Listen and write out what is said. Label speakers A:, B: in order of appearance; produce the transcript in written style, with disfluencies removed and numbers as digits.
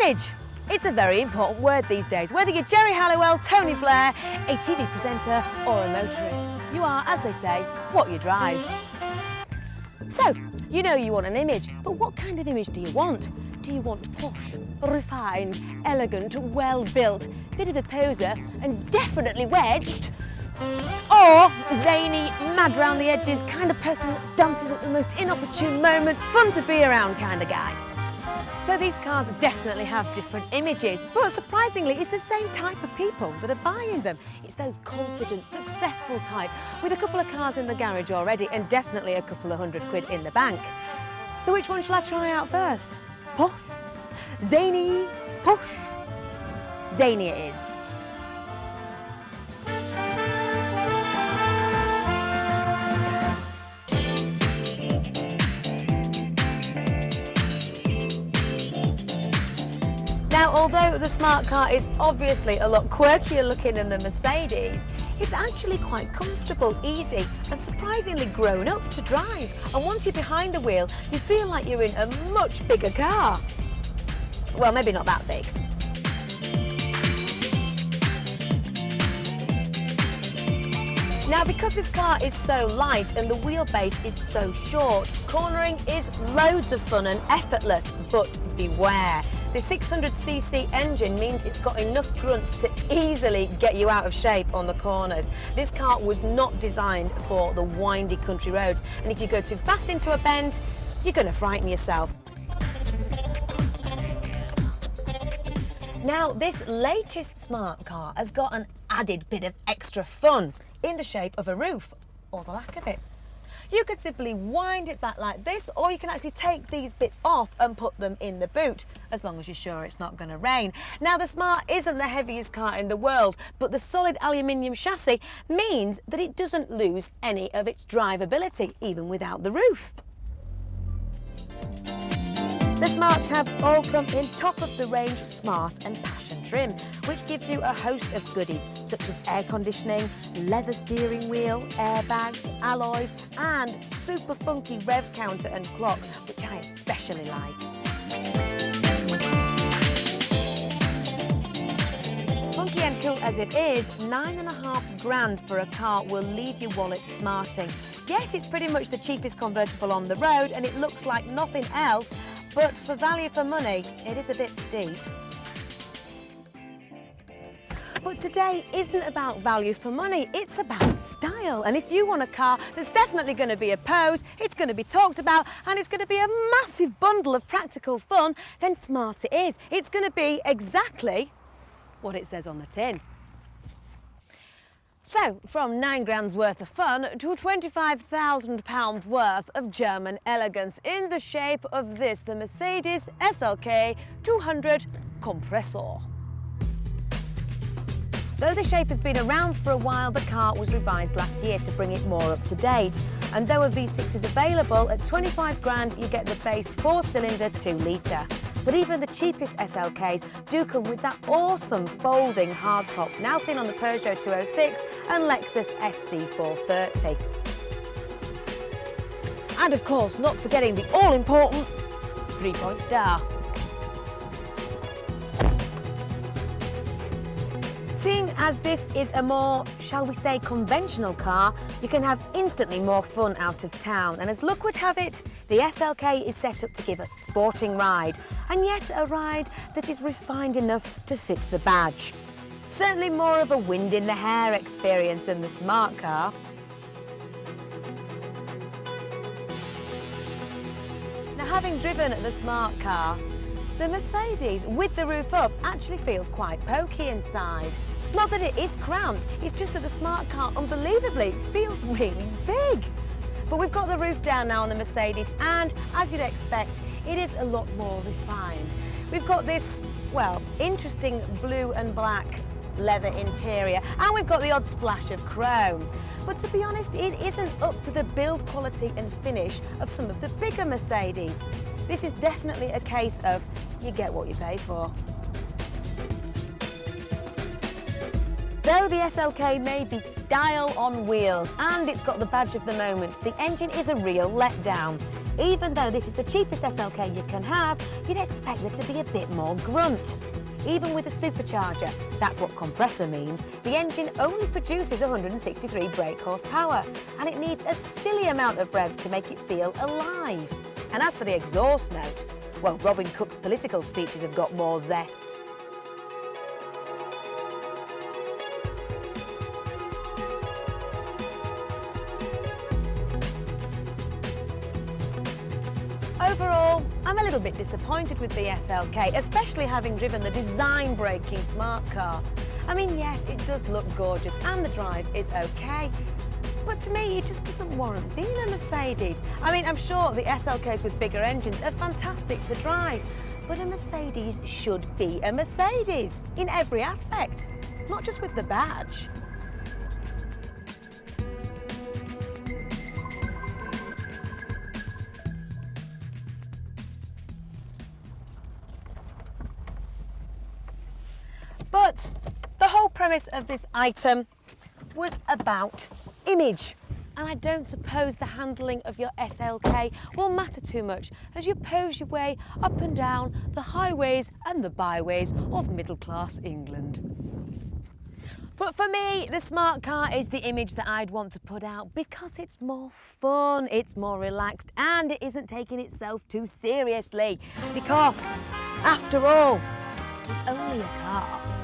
A: Image. It's a very important word these days. Whether you're Jerry Halliwell, Tony Blair, a TV presenter or a motorist, you are, as they say, what you drive. So, you know you want an image, but what kind of image do you want? Do you want posh, refined, elegant, well-built, bit of a poser and definitely wedged? Or zany, mad round the edges, kind of person that dances at the most inopportune moments, fun to be around kind of guy? So these cars definitely have different images, but surprisingly it's the same type of people that are buying them. It's those confident, successful type with a couple of cars in the garage already and definitely a couple of £100 in the bank. So which one shall I try out first? Posh? Zany? Posh? Zany it is. Now, although the smart car is obviously a lot quirkier looking than the Mercedes, it's actually quite comfortable, easy and surprisingly grown up to drive. And once you're behind the wheel, you feel like you're in a much bigger car. Well, maybe not that big. Now, because this car is so light and the wheelbase is so short, cornering is loads of fun and effortless, but beware. The 600cc engine means it's got enough grunt to easily get you out of shape on the corners. This car was not designed for the windy country roads, and if you go too fast into a bend, you're going to frighten yourself. Now, this latest smart car has got an added bit of extra fun in the shape of a roof, or the lack of it. You could simply wind it back like this, or you can actually take these bits off and put them in the boot, as long as you're sure it's not going to rain. Now, the Smart isn't the heaviest car in the world, but the solid aluminium chassis means that it doesn't lose any of its drivability, even without the roof. The Smart cabs all come in top-of-the-range Smart and Passion trim, which gives you a host of goodies such as air conditioning, leather steering wheel, airbags, alloys and super funky rev counter and clock, which I especially like. Funky and cool as it is, £9.5 for a car will leave your wallet smarting. Yes, it's pretty much the cheapest convertible on the road and it looks like nothing else, but for value for money, it is a bit steep. But today isn't about value for money, it's about style. And if you want a car that's definitely going to be a pose, it's going to be talked about, and it's going to be a massive bundle of practical fun, then Smart it is. It's going to be exactly what it says on the tin. So, from £9 worth of fun to £25,000 worth of German elegance in the shape of this, the Mercedes SLK 200 Kompressor. Though the shape has been around for a while, the car was revised last year to bring it more up to date. And though a V6 is available, at £25 you get the base 4-cylinder 2-litre. But even the cheapest SLKs do come with that awesome folding hardtop, now seen on the Peugeot 206 and Lexus SC430. And of course, not forgetting the all-important 3-point star. Seeing as this is a more, shall we say, conventional car, you can have instantly more fun out of town. And as luck would have it, the SLK is set up to give a sporting ride, and yet a ride that is refined enough to fit the badge. Certainly more of a wind in the hair experience than the Smart car. Now, having driven the Smart car, the Mercedes with the roof up actually feels quite pokey inside. Not that it is cramped, it's just that the Smart car unbelievably feels really big. But we've got the roof down now on the Mercedes, and as you'd expect, it is a lot more refined. We've got this, well, interesting blue and black leather interior, and we've got the odd splash of chrome. But to be honest, it isn't up to the build quality and finish of some of the bigger Mercedes. This is definitely a case of you get what you pay for. Though the SLK may be style on wheels and it's got the badge of the moment, the engine is a real letdown. Even though this is the cheapest SLK you can have, you'd expect there to be a bit more grunt. Even with a supercharger, that's what compressor means, the engine only produces 163 brake horsepower, and it needs a silly amount of revs to make it feel alive. And as for the exhaust note, well, Robin Cook's political speeches have got more zest. Overall, I'm a little bit disappointed with the SLK, especially having driven the design-breaking smart car. I mean, yes, it does look gorgeous and the drive is okay, but to me, it just doesn't warrant being a Mercedes. I mean, I'm sure the SLKs with bigger engines are fantastic to drive, but a Mercedes should be a Mercedes in every aspect, not just with the badge. But the whole premise of this item was about image. And I don't suppose the handling of your SLK will matter too much as you pose your way up and down the highways and the byways of middle-class England. But for me, the smart car is the image that I'd want to put out because it's more fun, it's more relaxed, and it isn't taking itself too seriously. Because, after all, it's only a car.